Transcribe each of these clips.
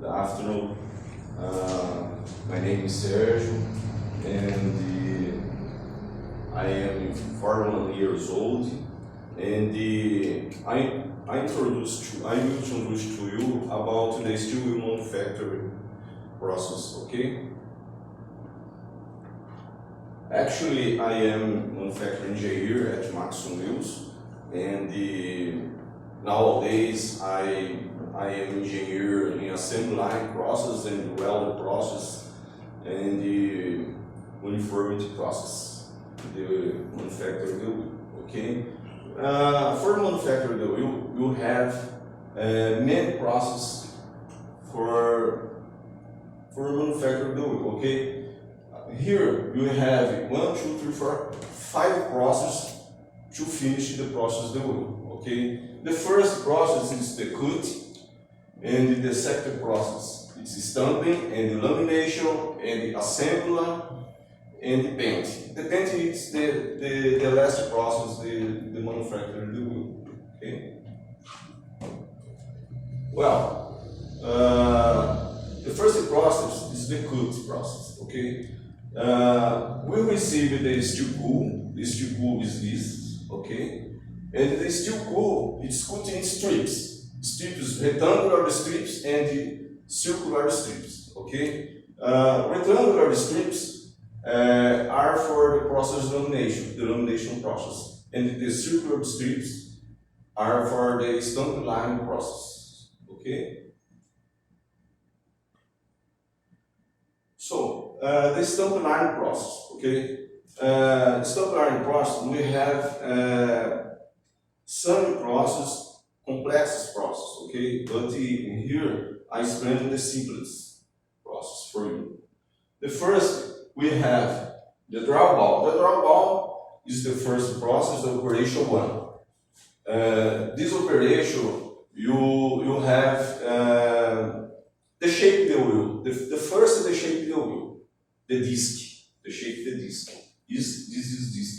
Good afternoon. My name is Sergio, and I am 41 years old, and I will introduce to you about the steel wheel manufacturing process. Okay. Actually, I am manufacturing engineer at Maxon Wheels, and nowadays I am engineer in assembly line process and weld process and the uniformity process, the manufacturing the wheel. Okay. For manufacturing the wheel, you have many processes for manufacturing the wheel. Okay. Here you have 1, 2, 3, 4, 5 processes to finish the process of the wheel. Okay. The first process is the cut, and the second process is stamping and the lamination and the assembly and the paint. The paint is the last process, the manufacturer of the wheel. Okay. Well, the first process is the cut process. Okay. We receive the steel cool. The steel cool is this. Okay. And the steel cool is cut in strips, rectangular strips and circular strips. Okay. Rectangular strips are for the process lamination, the lamination process, and the circular strips are for the stamping line process. Okay. So the stamping line process. Okay. Stamping line process, we have some process, complex process, okay? But here I explain the simplest process for you. The first, we have the draw ball. The draw ball is the first process, the operation 1. This operation, you have the shape of the wheel. The first is the shape of the wheel, the disc, the shape of the disc. This is disc,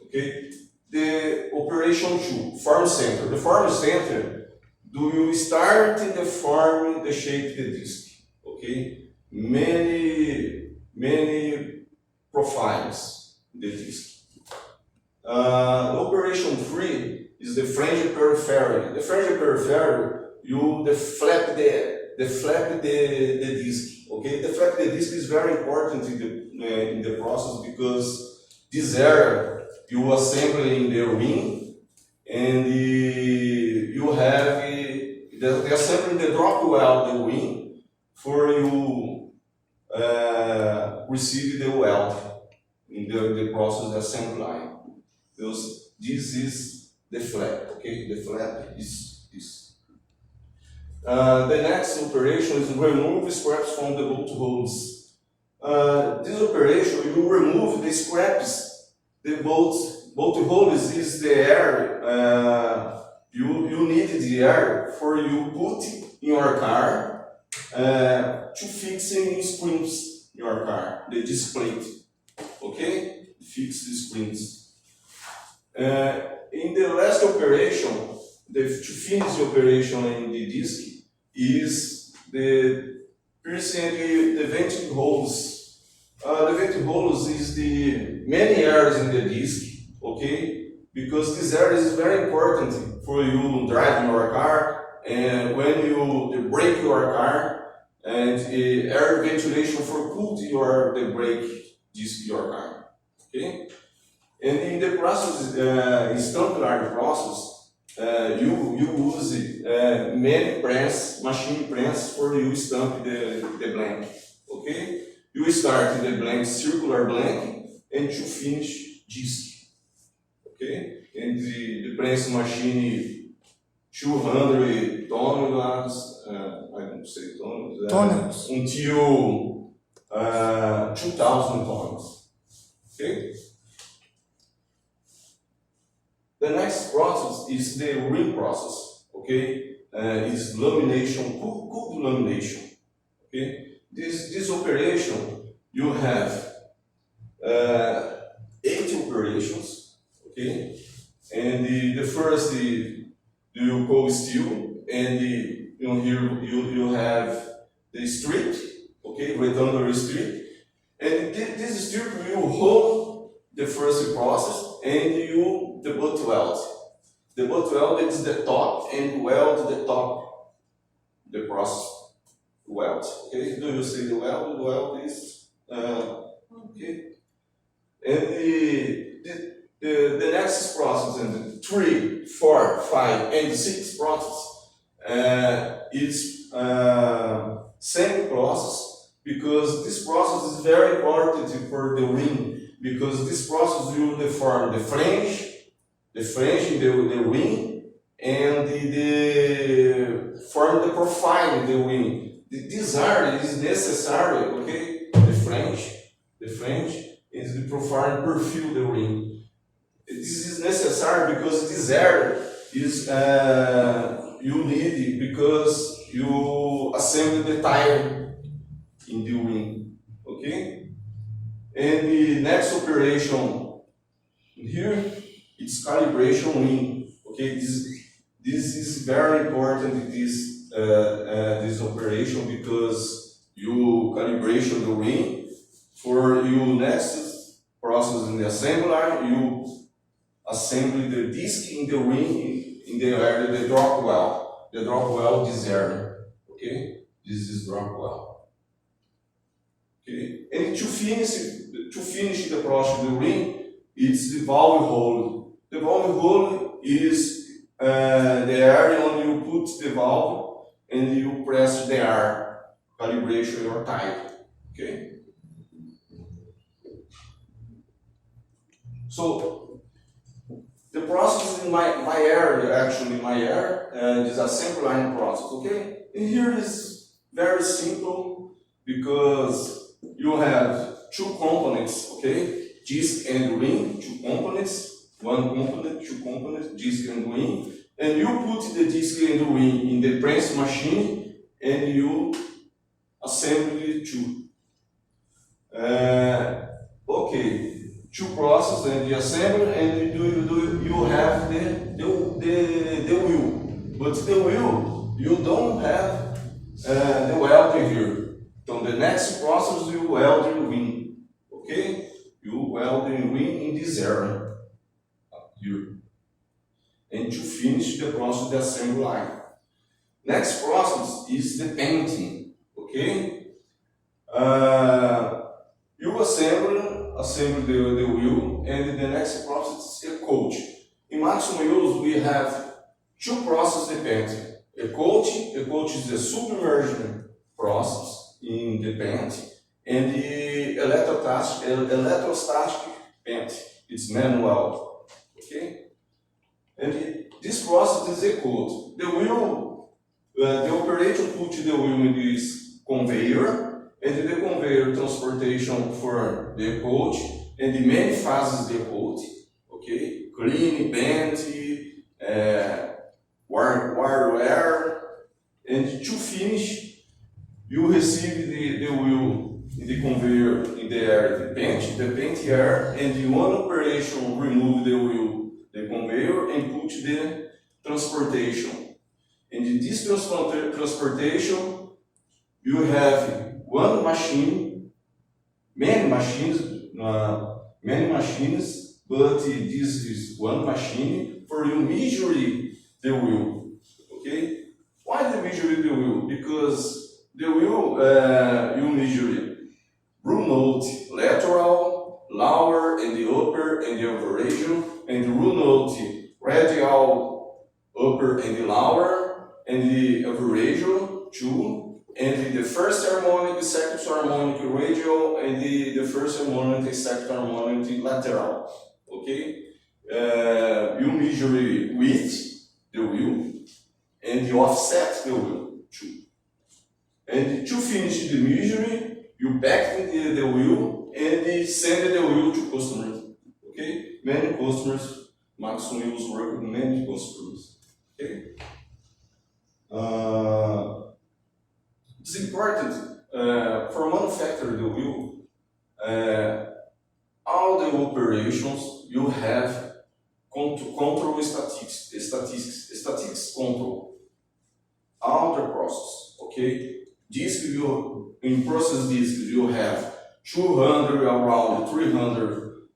okay? The operation 2, form center. The form center, do you start in the form, the shape of the disc? Okay, many profiles in the disc. The operation 3 is the flange periphery. The flange periphery, you deflect the disc. Okay, deflect the disc is very important in the process because this area you assemble in the ring, and you have the assembly the drop weld the ring for you receive the weld in the process the assembly line. Because this is the flap. Okay, the flap is this. The next operation is remove scraps from the bolt holes. This operation, you remove the scraps. The bolt holes is the air, you need the air for you put in your car to fix in springs in your car, the disc plate. Okay? Fix the springs. In the last operation, to finish the operation in the disc is the piercing the venting holes. The venting holes is the many areas in the disc, okay? Because this area is very important for you driving your car and when you brake your car and air ventilation for cool the brake disc your car, okay? And in the process, stamping line process, you use many machine press for you stamp the blank, okay? You start in the blank, circular blank, and to finish disc. Okay? And the press machine 200 tonnes, I don't say tonnes, until 2000 tonnes. Okay? The next process is the ring process. Okay? Is lamination, cold lamination. Okay? This operation, you have 8 operations, okay? And the first, you cold steel, and here you have the strip, okay, rectangular strip, and this strip will hold the first process and you the butt weld. The butt weld is the top and weld the top, the process weld. Okay, do you see the weld? The weld is okay, and the next process and the 3, 4, 5, and 6 process is same process, because this process is very important for the wing, because this process will deform the flange in the wing, and the form the profile in the wing. This area is necessary, okay? The flange is the profile perfil the wing. This is necessary because this area is you need because you assemble the tire in the wing, okay? And the next operation here, it's calibration wing, okay? This is very important, this operation, because you calibration the wing for you next process in the assembly line. You assemble the disc in the wing in the area, the drop well. The drop well this area, okay? This is drop well. Okay, and to finish the process of the wing, it's the valve hole. The valve hole is the area when you put the valve and you press the air, calibration or type. Okay. So the process in my area, is assembly line process. Okay, and here is very simple, because you have 2 components, okay? Disc and wing, 2 components, 1 component, 2 components, disc and wing, and you put the disc and the wing in the press machine and you assemble the 2. Okay, 2 processes and the assembly, and you have the wheel, but the wheel you don't have the welding here. So the next process you weld the wing, okay? You weld the wing in this area, up here. And to finish the process, the assembly line. Next process is the painting, okay? You assemble the wheel, and the next process is a coat. In maximum use, we have 2 processes of painting. A coat is the submersion process in the paint, and the electrostatic paint, it's manual, okay? And this process is a coat. The wheel, the operator put the wheel in this conveyor, and the conveyor transportation for the coat, and the many phases the coat, okay? Clean, paint, wear, and to finish, you receive the wheel in the conveyor in the area, the paint area, and in one operation remove the wheel, the conveyor, and put the transportation. And in this transportation, you have one machine, many machines, but this is one machine for you measure the wheel. Okay? Why the measure the wheel? Because the wheel you measure rule note lateral, lower, and the upper, and the average, and the rule note radial, upper, and the lower, and the average 2, and the first harmonic, second harmonic radial, and the first harmonic, second harmonic lateral. Okay, you measure width the wheel and you offset the wheel 2. And to finish the measuring, you pack the wheel and send the wheel to customers. Okay, many customers, maximum use work with many customers. Okay, it's important for manufacturing the wheel. All the operations you have control statistics control. all the process, okay? Disk in process disk you have 200 around 300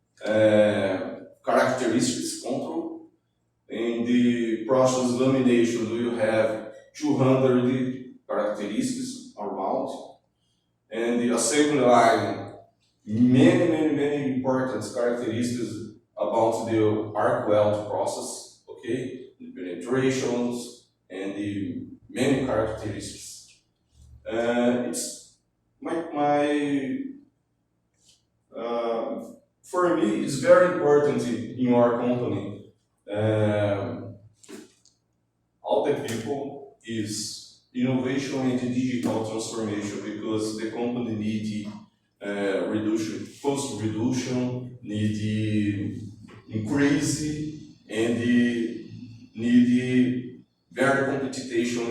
characteristics control. In the process lamination you have 200 characteristics around. And the assembly line, many important characteristics about the arc weld process, okay? The penetrations and the many characteristics. It's for me, it's very important in our company. All the people is innovation and digital transformation, because the company need cost reduction, need increase, and need very competition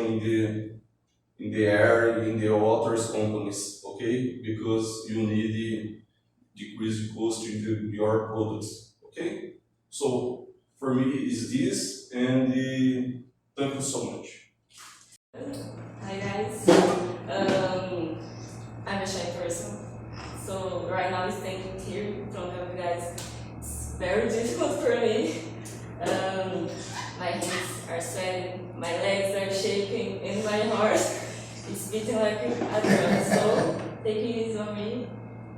in the area, in the other companies, okay? Because you need decrease the cost in your products, okay? So for me is this, and thank you so much. Hi guys, I'm a shy person, so right now standing here in front of you guys, it's very difficult for me. My hands are sweating, my legs are shaking, and my heart is beating like a drum, so take it easy on me.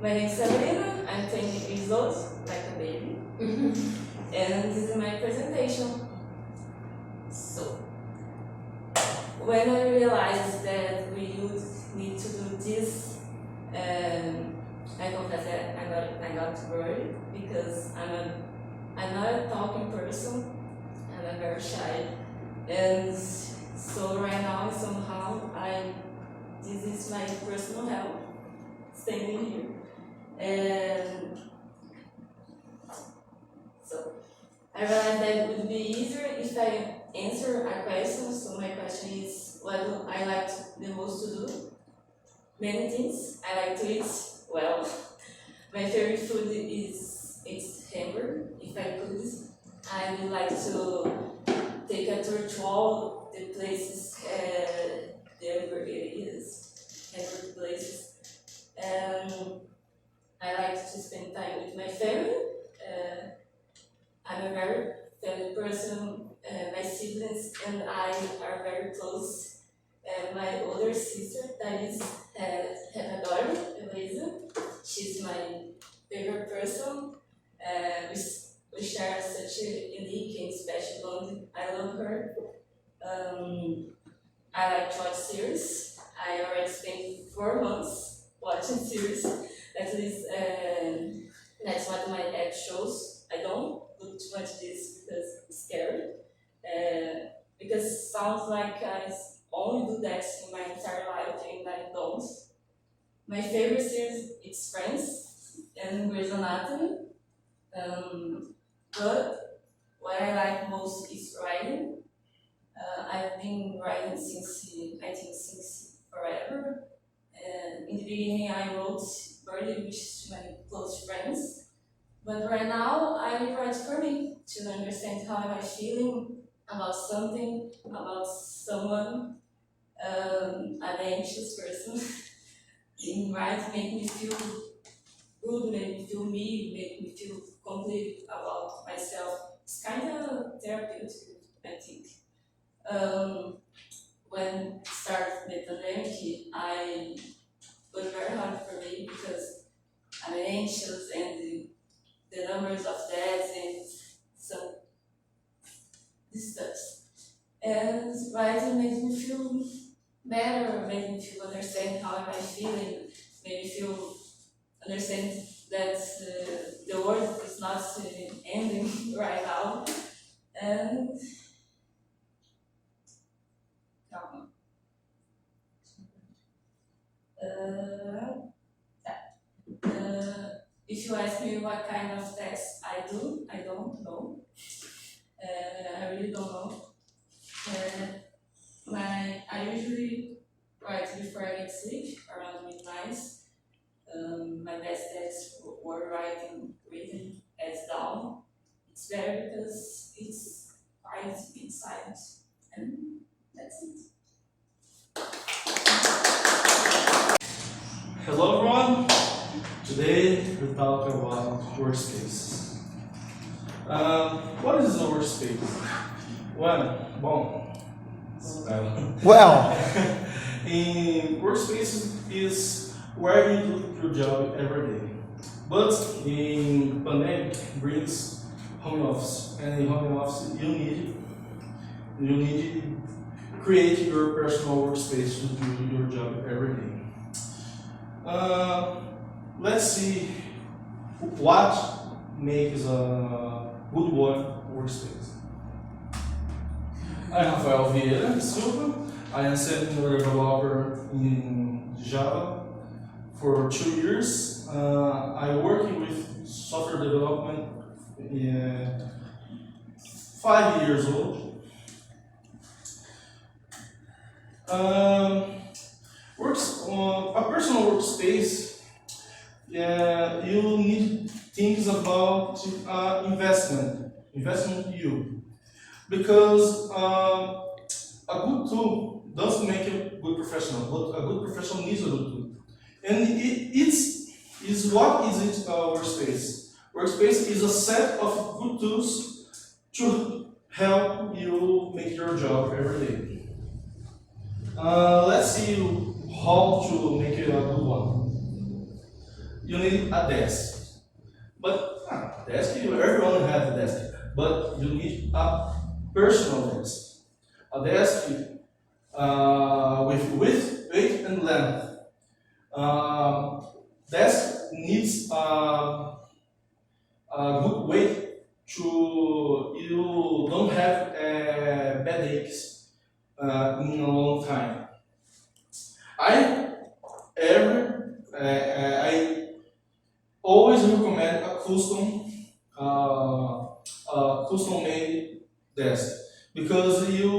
My name is Sabrina, I'm 20 years old, like a baby, and this is my presentation. So, when I realized that we would need to do this, I confess that I got worried, because I'm not a talking person, I'm very shy, and so right now somehow this is my personal hell, standing here, and so I realized that it would be easier if I answer a question. So my question is, what do I like the most to do? Many things. I like to eat well. My favorite food is hamburger. If I could, I would like to take a tour to all the places the hamburger is, hamburger places. I like to spend time with my family. I'm a very family person. My siblings and I are very close. My older sister, that is, have a daughter, Elisa. She's my favorite person. We share such a unique and special bond. I love her. I like to watch series. I already spent 4 months watching series. At least that's what my app shows. I don't look too much this because it's scary. Because it sounds like I only do that in my entire life and I don't. My favorite series is Friends and Grey's Anatomy. But what I like most is writing. I've been writing since forever. In the beginning, I wrote birthday wishes to my close friends. But right now, I write for me to understand how am I feeling about something, about someone. I'm an anxious person. In writing make me feel good, make me feel me, make me feel complete about myself. It's kind of therapeutic, I think. When it started the pandemic, it was very hard for me because I'm anxious and the numbers of deaths and some this stuff. And writing made me feel better, made me feel understand how am I feeling, made me feel understand that the world is not ending right now. And if you ask me what kind of text I do, I don't know. I really don't know. I usually write before I get sleep, around midnight. My best texts were writing, reading as down. It's better because it's quiet inside, and that's it. Hello everyone! Today we'll talk about workspace. What is a workspace? Well, in workspace is where you do your job every day. But in pandemic brings home office, and in home office you need to create your personal workspace to do your job every day. Let's see what makes a good one workspace. I'm Rafael Vieira Silva. I am senior developer in Java for 2 years. I work with software development 5 years old. A personal workspace, you need things about investment you, because a good tool doesn't make a good professional, but a good professional needs a good tool. And what is it? Workspace. Workspace is a set of good tools to help you make your job every day. Let's see how to make a good one. You need a desk, but desk, everyone has a desk, but you need a personal desk. A desk with width, weight, and length. Desk needs a good weight to you don't have bad aches in a long time. I always recommend a custom made desk, because you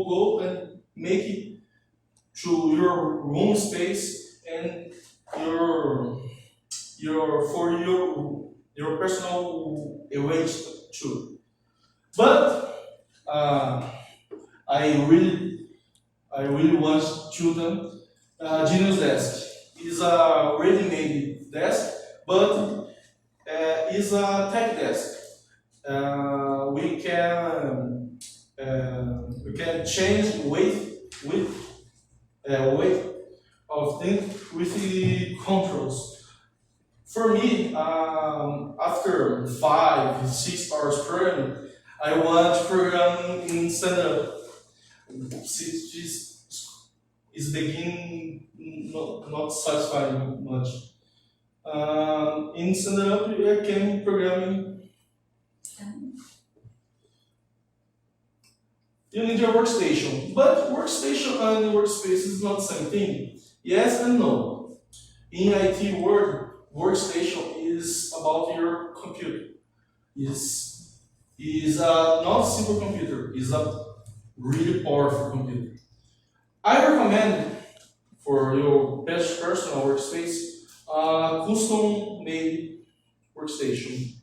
go and make it to your room space and your personal weight too. But I really want children. Genius Desk is a ready-made desk, but is a tech desk. We can change weight of things with the controls. For me, after 5-6 hours programming, I want programming in stand-up. Is beginning not satisfying much. In stand-up, I can programming. You need your workstation, but workstation and workspace is not the same thing. Yes and no. In IT world, workstation is about your computer. Is not a simple computer. Is a really powerful computer. I recommend for your best personal workspace a custom-made workstation.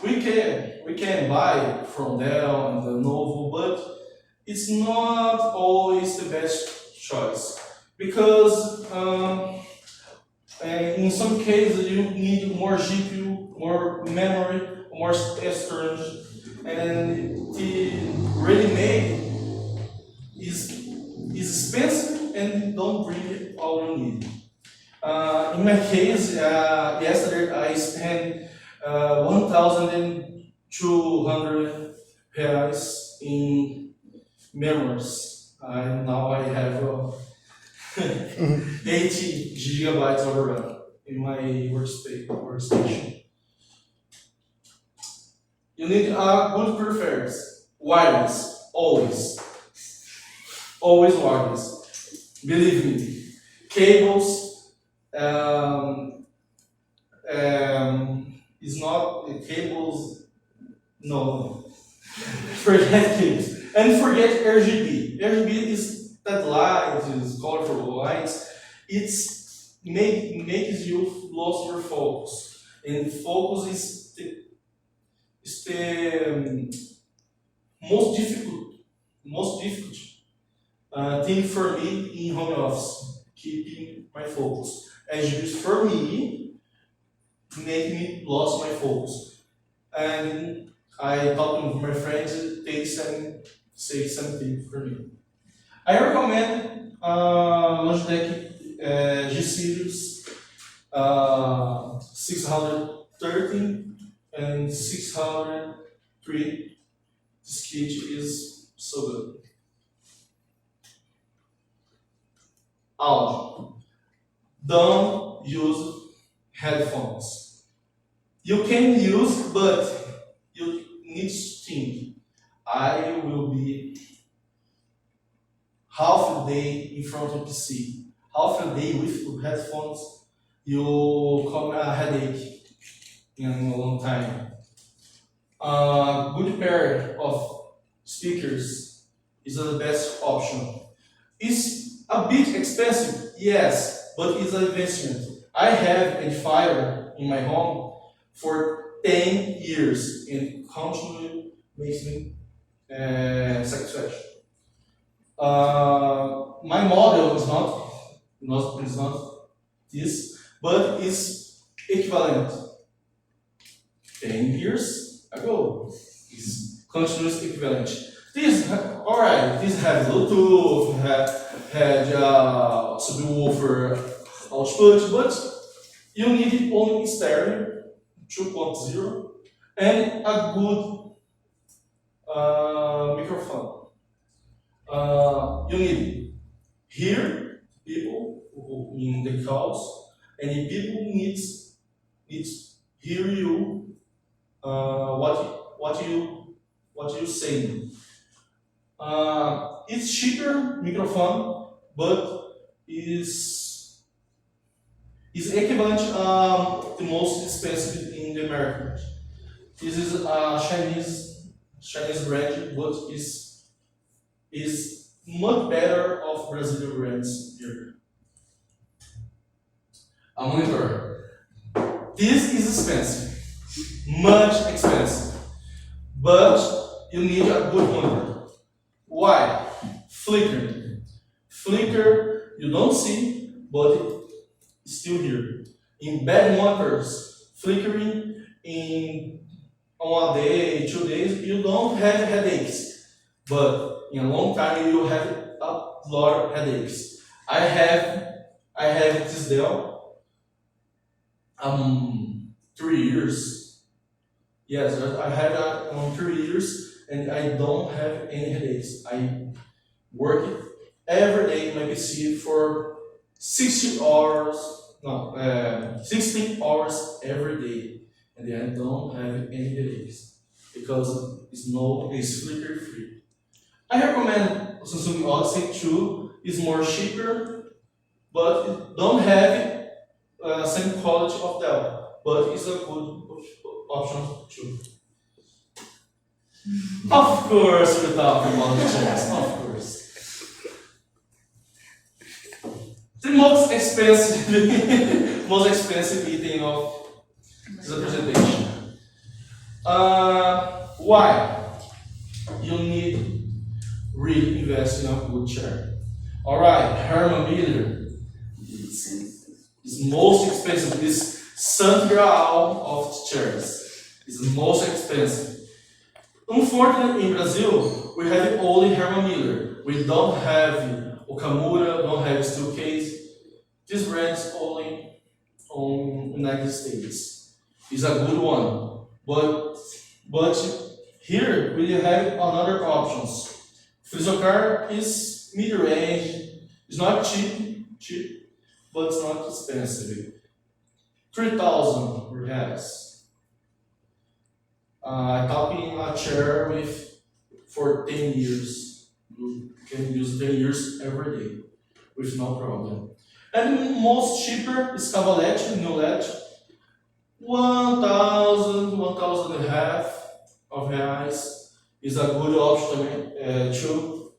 We can buy from Dell and Lenovo, but it's not always the best choice, because in some cases you need more GPU, more memory, more storage, and the ready-made is expensive and don't bring all you need. In my case, yesterday I spent 1,200 reais in memories. Now I have 80 gigabytes of RAM in my workstation. You need a good peripherals, wireless, always wireless. Believe me, cables is not cables. No, forget cables and forget RGB. RGB is that light, is colorful lights. It's makes you lose your focus, and focus is the most difficult thing for me in home office, keeping my focus. As used for me, make me lost my focus. And I talk with my friends, they say something for me. I recommend Logitech G Series 613 and 603. This kit is so good. Audio. Don't use headphones. You can use, but you need to think. I will be half a day in front of PC, half a day with headphones. You come a headache in a long time. A good pair of speakers is the best option. It's a bit expensive, yes, but it's an investment. I have a fire in my home for 10 years and continually makes me satisfaction. My model is not this, but it's equivalent. 10 years ago, is continuous equivalent. This, alright, this has Bluetooth, had subwoofer output, but you need only stereo 2.0 and a good microphone. You need hear people who in the calls, and people needs hear you what you saying. It's cheaper microphone, but is equivalent the most expensive in the market. This is a Chinese brand, but is much better of Brazilian brands here. A monitor. This is expensive, much expensive, but you need a good monitor. Why? Flicker, you don't see, but it's still here. In bad monitors, flickering in 1 day, 2 days, you don't have headaches, but in a long time you have a lot of headaches. I have this Dell 3 years. Yes, I had that 3 years and I don't have any headaches. I work every day in my PC for 16 hours every day, and I don't have any headaches because it's flicker free. I recommend Samsung Odyssey 2. It's more cheaper, but it don't have same quality of Dell, but it's a good option too. Of course, we're talking about the chairs, of course. The most expensive item of the presentation. Why? You need really invest in a good chair. Alright, Herman Miller is most expensive. This Santo Graal of chairs is the most expensive. Unfortunately, in Brazil, we have only Herman Miller. We don't have Okamura, don't have Steelcase. This brand is only on United States. It's a good one, but here we have another options. Frisocar is mid-range. It's not cheap, but it's not expensive. 3,000 perhaps. Talking a chair for 10 years. You can use 10 years every day with no problem. And most cheaper is Cavalete, Newlet. 1,000 and a half of reais is a good option too.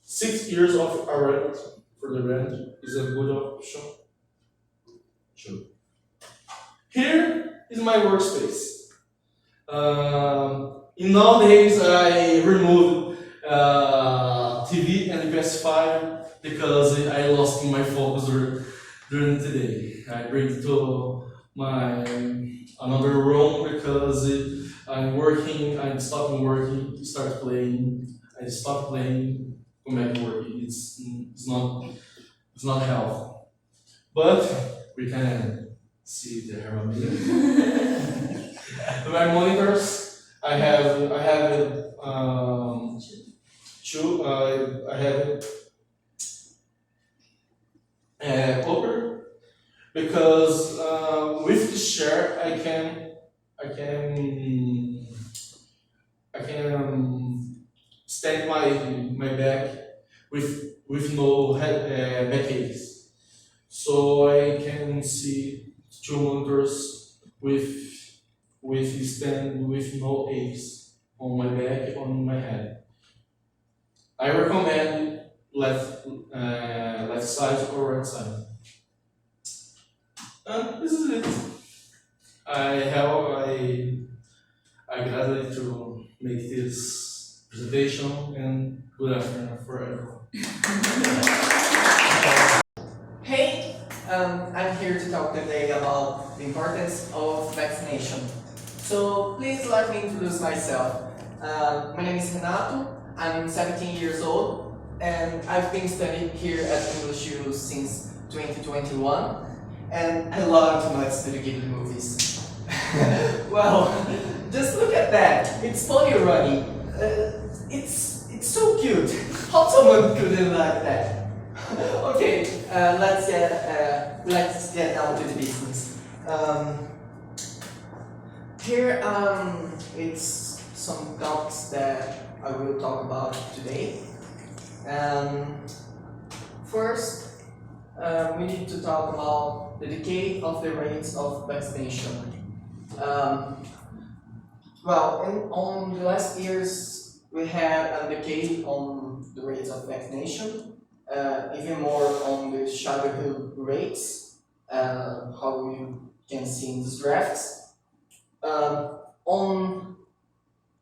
6 years of rent for the rent is a good option too. Here is my workspace. In nowadays I remove TV and the PS5 because I lost my focus during the day. I bring it to my another room because I'm working, I'm stopping working, start playing, I stop playing, come back to working. It's not healthy. But we can see the hair. My monitors, I have two. I have upper because with the share I can stand my back with no back aches. So I can see two monitors with stand with no aches on my back, on my head. I recommend left side or right side. And this is it. I gladly to make this presentation and good afternoon for everyone. Hey, I'm here to talk today about the importance of vaccination. So please let me introduce myself. My name is Renato, I'm 17 years old, and I've been studying here at English since 2021, and I love to much dedicated movies. Well, just look at that, it's Pony running. It's so cute. How someone couldn't like that? Okay, let's get down to the business. Here it's some topics that I will talk about today. First, we need to talk about the decay of the rates of vaccination. On the last years, we had a decay on the rates of vaccination, even more on the childhood rates, how you can see in these graphs. On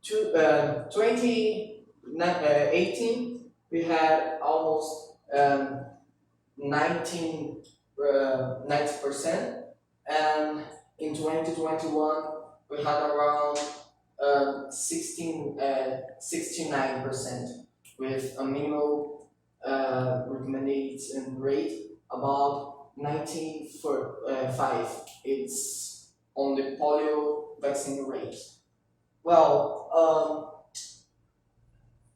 2018, we had almost 90%, and in 2021, we had around 69%, with a minimal recommendation rate about 95. It's on the polio vaccine rate.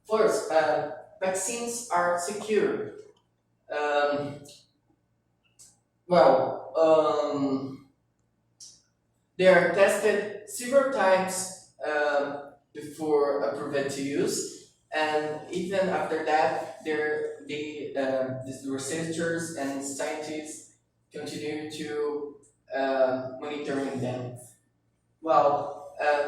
First, vaccines are secure. They are tested several times before approved to use, and even after that, these researchers and scientists continue to monitoring them.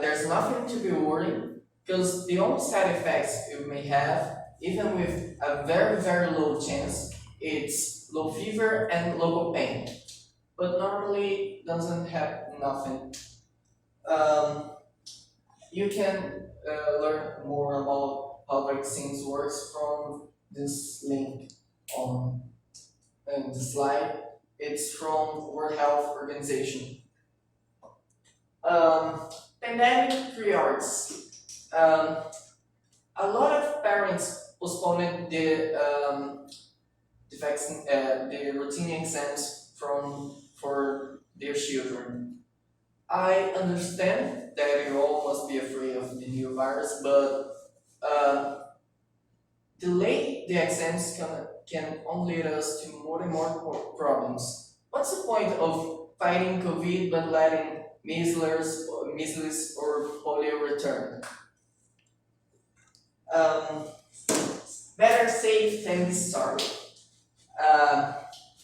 There's nothing to be worried, because the only side effects you may have, even with a very, very low chance, it's low fever and local pain. But normally doesn't have nothing. You can learn more about how vaccines works from this link on the slide. It's from World Health Organization. Pandemic priorities. A lot of parents postponed the vaccine, the routine exams for their children. I understand that you all must be afraid of the new virus, but delay the exams can only lead us to more and more problems. What's the point of fighting COVID but letting measles or polio return? Better safe than sorry.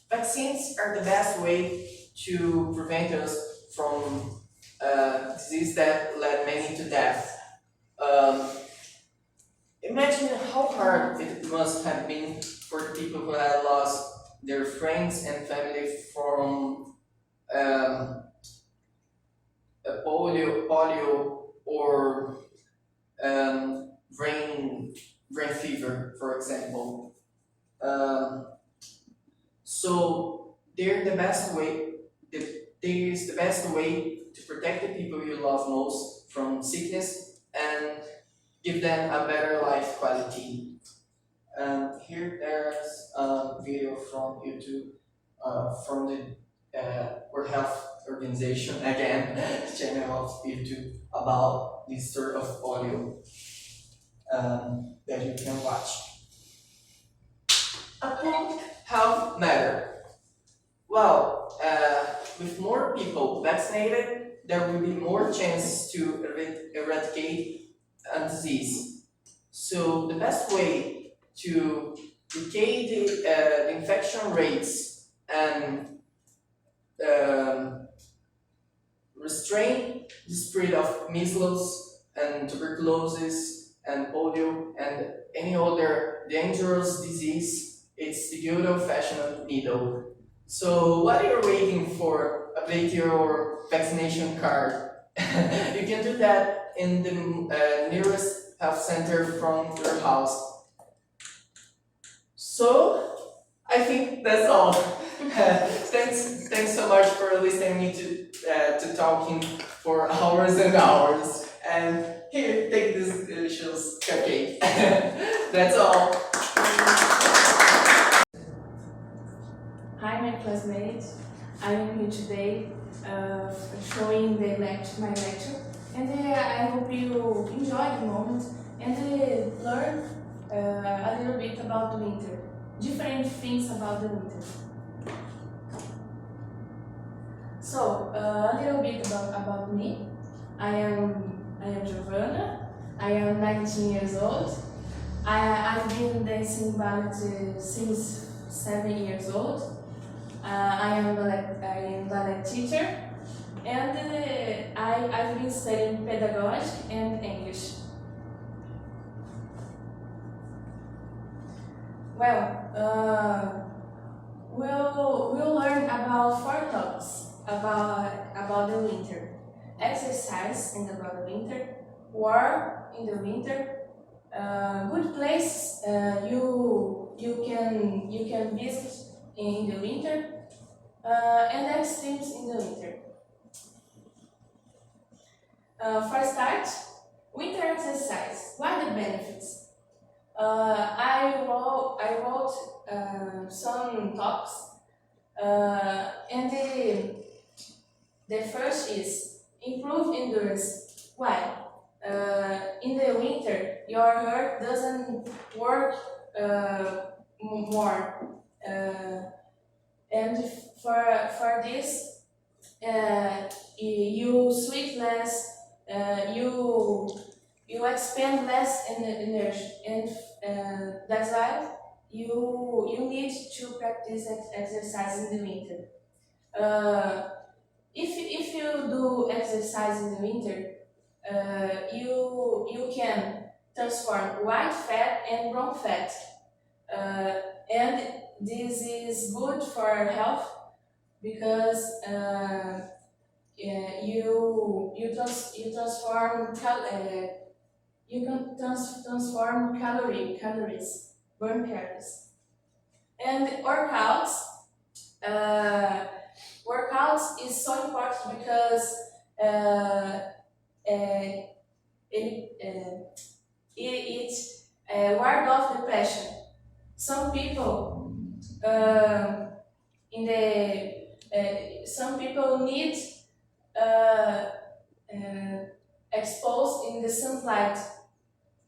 Vaccines are the best way to prevent us from disease that led many to death. Imagine how hard it must have been for the people who had lost their friends and family from polio or brain brain fever, for example. So they're the best way. There is the best way to protect the people you love most from sickness and give them a better life quality. Here there's a video from YouTube from the World Health Organization, again, channel of YouTube, about this sort of audio that you can watch. A public health matter. Well, with more people vaccinated, there will be more chances to eradicate a disease. So the best way to decay the infection rates and restrain the spread of measles and tuberculosis and polio and any other dangerous disease, it's the good old-fashioned needle. So what are you waiting for? Update your vaccination card. You can do that in the nearest health center from your house. So I think that's all. Thanks so much for listening to talking for hours and hours. And here, take this delicious cupcake. That's all. Hi, my classmates. I am here today showing my lecture, and I hope you enjoy the moment and learn a little bit about the winter, different things about the winter. So, a little bit about me. I am Giovanna. I am 19 years old. I've been dancing ballet since 7 years old. I am ballet teacher, and I've been studying pedagogy and English. Well, we'll learn about 4 topics about the winter: exercise in about the winter, war in the winter, good places you can visit in the winter, and extremes in the winter. For start, winter exercise. What are the benefits? I wrote some talks, and the first is improve endurance. Why? In the winter, your heart doesn't work more. And for this, you sweat less, you expend less energy, and that's why you need to practice exercise in the winter. If you do exercise in the winter, you can transform white fat and brown fat, and this is good for health because you can transform calories, burn calories, and workouts is so important because it ward off depression. Some people some people need exposed in the sunlight,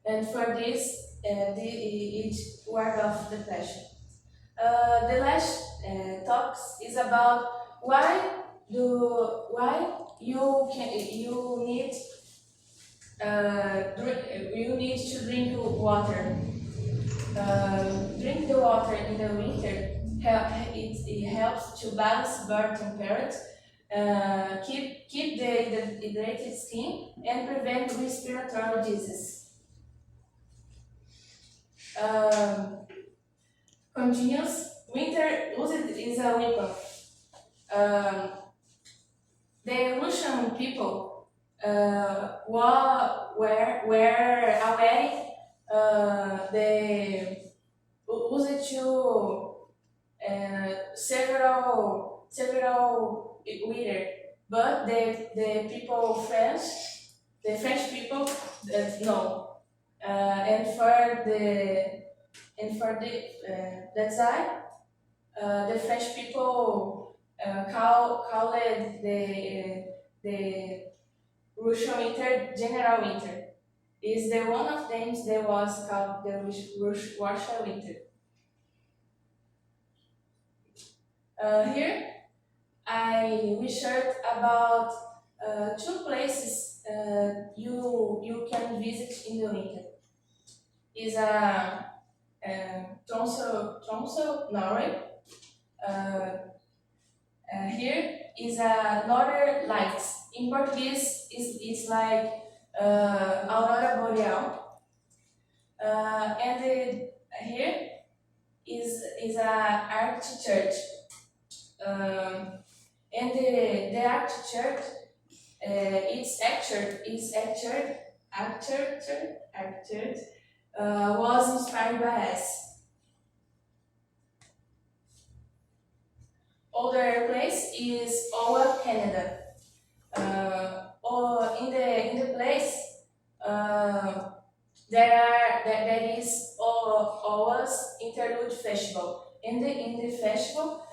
and for this it ward off depression. The last talks is about why you need to drink water. Drink the water in the winter. It helps to balance body temperature, keep the hydrated skin, and prevent respiratory disease. Continues. Winter used is a weapon. The Russian people were wearing they use it to several leaders, but the French people no, and for that side, the French people called the Russian winter general winter. Is the one of them that was called the Russian winter. Here I researched about 2 places you can visit in the winter. Is Tromsø, Norway. Here is Northern Lights. In Portuguese, it's like Aurora Boreal. And here is a Arctic church. And the Arctic church, its architecture was inspired by us. Other place is Ottawa, Canada. Or in the place there is Ottawa's Interlude Festival. In the festival,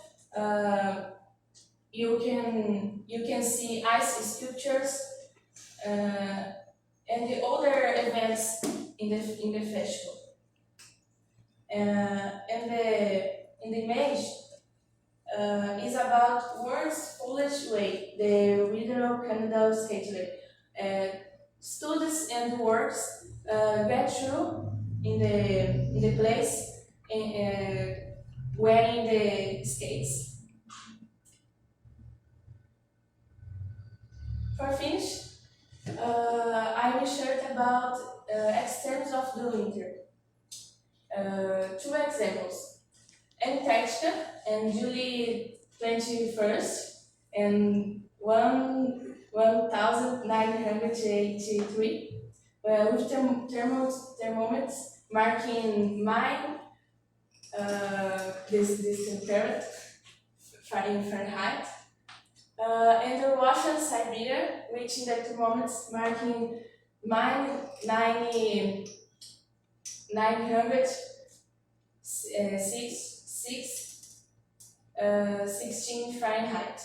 you can see ice sculptures and the other events in the festival. And the image is about World's Polish Way, the regional Canada state. Students and works get through in the place wearing the skates. For finish, I researched about extremes of the winter. 2 examples: Antarctica and July 21st and 1983, with thermometers marking this temperature in Fahrenheit. And the Russian Siberia, reaching the thermometers marking -16 Fahrenheit.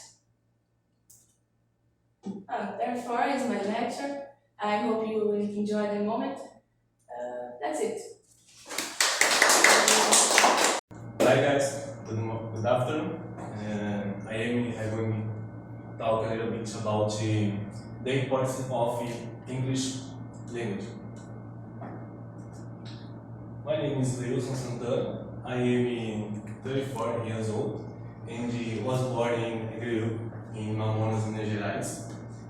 Therefore, is my lecture. I hope you will enjoy the moment. That's it. Hi guys, good afternoon. I am going to talk a little bit about the importance of English language. My name is Leilson Santana. I am 34 years old and was born in Inglês, in Alunos, Minas Gerais.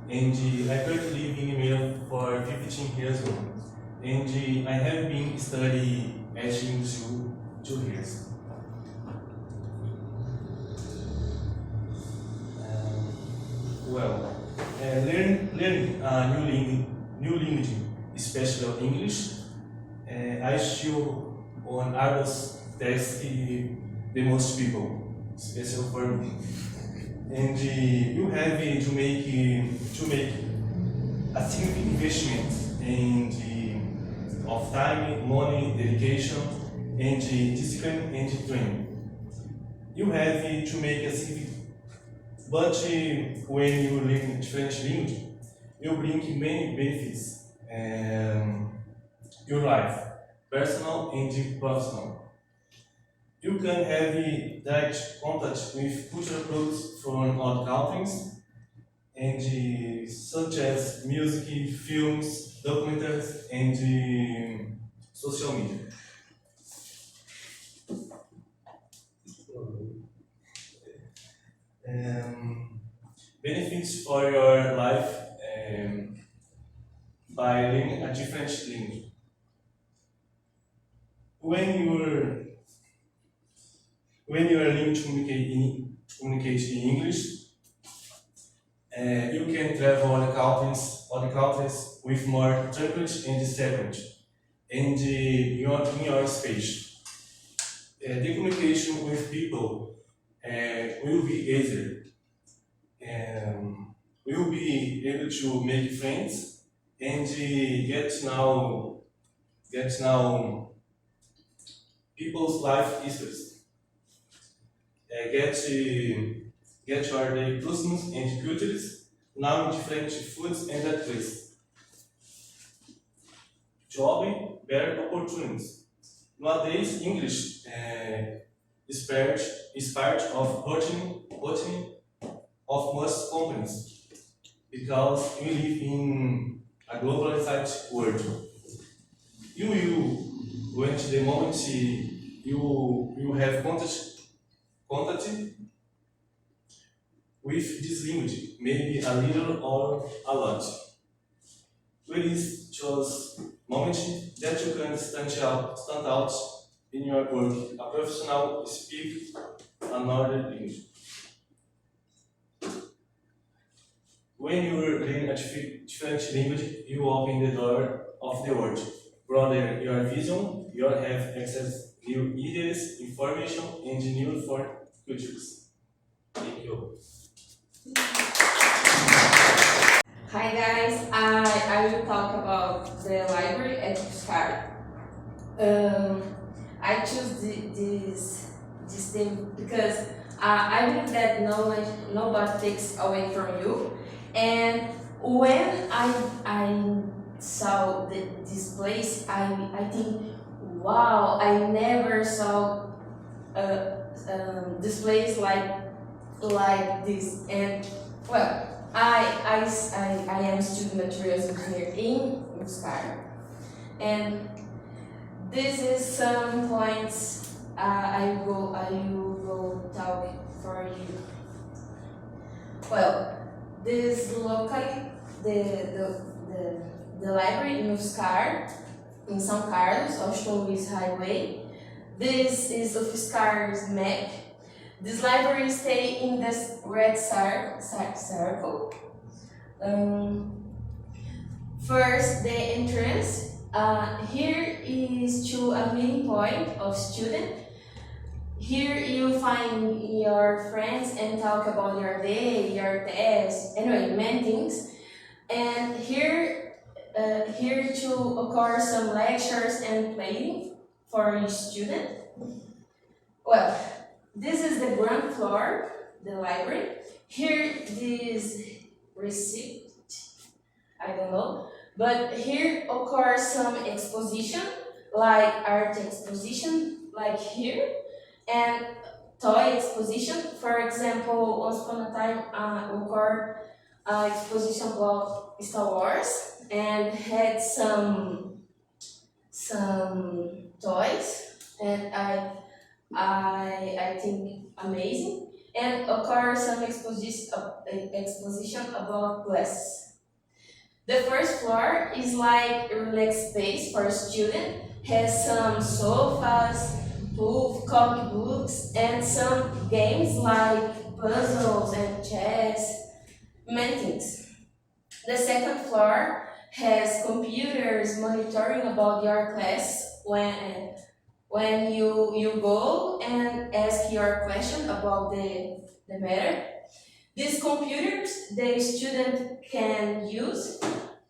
And I currently live in Inglês for 15 years old. And I have been studying at English 2 years. Learning a new language, especially English, I still on others task the most people, especially for me. And you have to make a significant investment of time, money, dedication, and discipline and training. You have to make a significant. But when you learn French language, you bring many benefits your life, personal and professional. You can have direct contact with cultural products from other countries, and such as music, films, documentaries, and social media. Benefits for your life by learning a different language. When you are learning to communicate in English, you can travel other countries with more tranquility and security. and in your space. The communication with people will be easier. We will be able to make friends and get to know people's life histories. Get your daily customs and cultures, now different foods and activities. Job, better opportunities. Nowadays, English is part of routine of most companies because we live in a globalized world. You will, when the moment you have contact with this language, maybe a little or a lot. Please choose moment that you can stand out in your work, a professional speak another language. When you learn a different language, you open the door of the world. Broaden your vision, you have access to new ideas, information, and new foreign cultures. Thank you. Hi guys, I will talk about the library at UFSCar. I choose this thing because I believe that knowledge nobody takes away from you. And when I saw this place, I think, wow, I never saw this place like this. And well, I am student materials engineer in UFSCar, and this is some points I will go talk for you. Well, this locally the library in UFSCar in São Carlos, Austin Luiz Highway. This is UFSCar's map. This library stays in this red circle. First, the entrance. Here is to a meeting point of student. Here you find your friends and talk about your day, your tests, anyway, many things. And here to occur some lectures and playing for each student. Well, this is the ground floor, the library. Here this receipt, I don't know, but here occurs some exposition, like art exposition, like here, and toy exposition. For example, once upon a time occurred exposition about Star Wars and had some toys, and I think amazing. And occur some exposition about glasses. The first floor is like a relaxed space for a student, has some sofas, comic books, and some games like puzzles and chess, many things. The second floor has computers monitoring about your class when you go and ask your question about the matter. These computers the student can use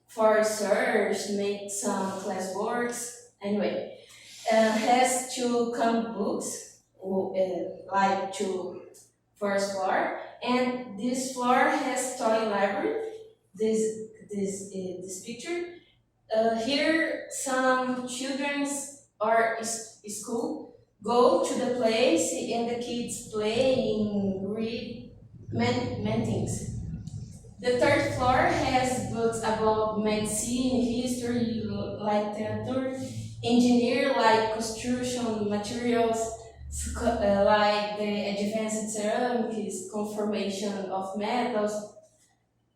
for research, make some classworks, anyway. Has two comic books, like to first floor, and this floor has toy library. This picture. Here some children's or school go to the place and the kids playing, read many things. The third floor has books about medicine, history, literature, engineer like construction materials, like the advanced ceramics, conformation of metals,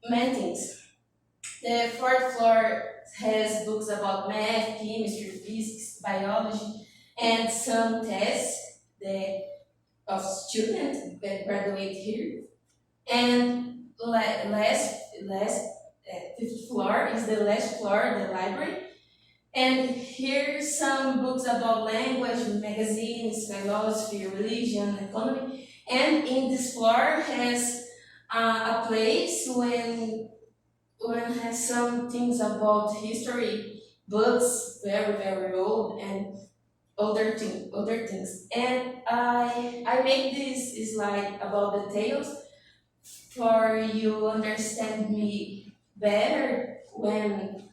many things. The fourth floor has books about math, chemistry, physics, biology, and some tests of students that graduate here. And fifth floor is the last floor, the library. And here's some books about language, magazines, philosophy, religion, economy. And in this floor has a place when has some things about history, books, very old, and other things. And I make this slide about details for you understand me better when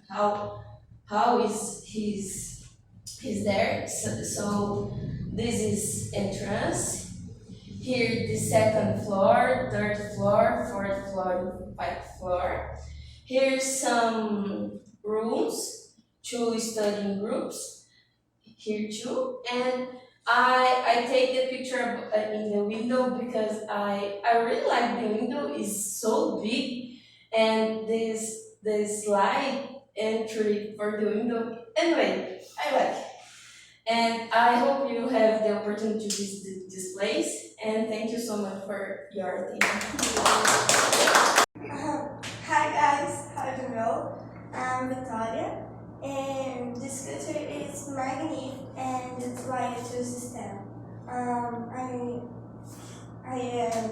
how is he's there. So this is entrance. Here the second floor, third floor, fourth floor, fifth floor. Here's some rooms, 2 studying groups. Here too, and I take the picture in the window because I really like the window. Is so big, and this light entry for the window. Anyway, I like it. And I hope you have the opportunity to visit this place. And thank you so much for your attention. Hi guys, how do you know? I'm Victoria, and this culture is magnificent, and that's why I choose STEM. I am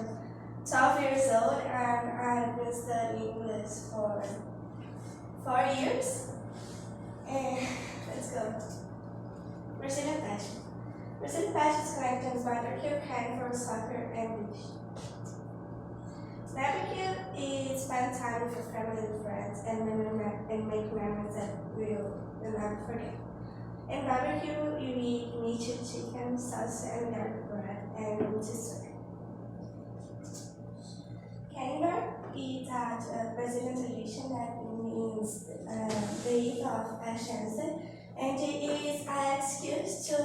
12 years old, and I've been studying English for 4 years. And let's go. Brazilian passion. Brazilian passion is connected by barbecue, kind for soccer, and beach. Barbecue is spend time with your family and friends and make memories that will never forget. In barbecue, you eat meat, chicken, sausage, and garlic bread, and cheese. Canimbar is a Brazilian tradition that means the eve of passions, and it is an excuse to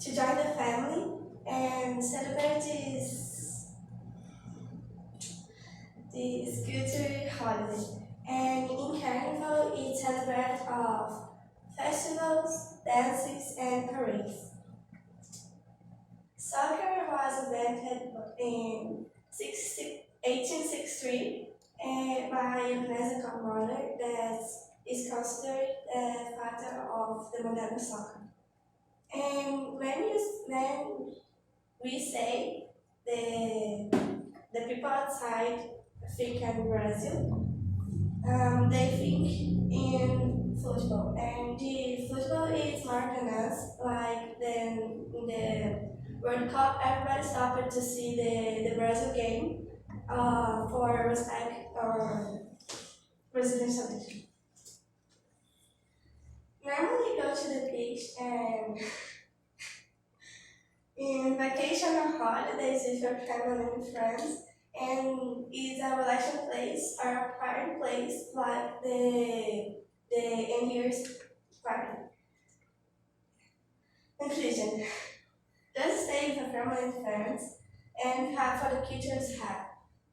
join the family and celebrate this culture holiday. And in Carnival, it's celebrated of festivals, dances, and parades. Soccer was invented in 1863 by a Indonesian commander that is considered the father of the modern soccer. And when we say the people outside think in Brazil, they think in football, and the football is more than us. Like then in the World Cup, everybody stopped to see the Brazil game for respect Brazilian selection. Normally go to the beach and in vacation or holidays with your family and friends, and it's a relaxing place or a party place like the New Year's party. Conclusion. Just stay with your family and friends and have for the cultures have.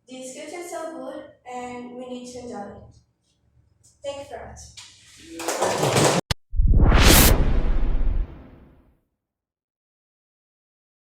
This culture is so good and we need to enjoy it. Thank you for watching.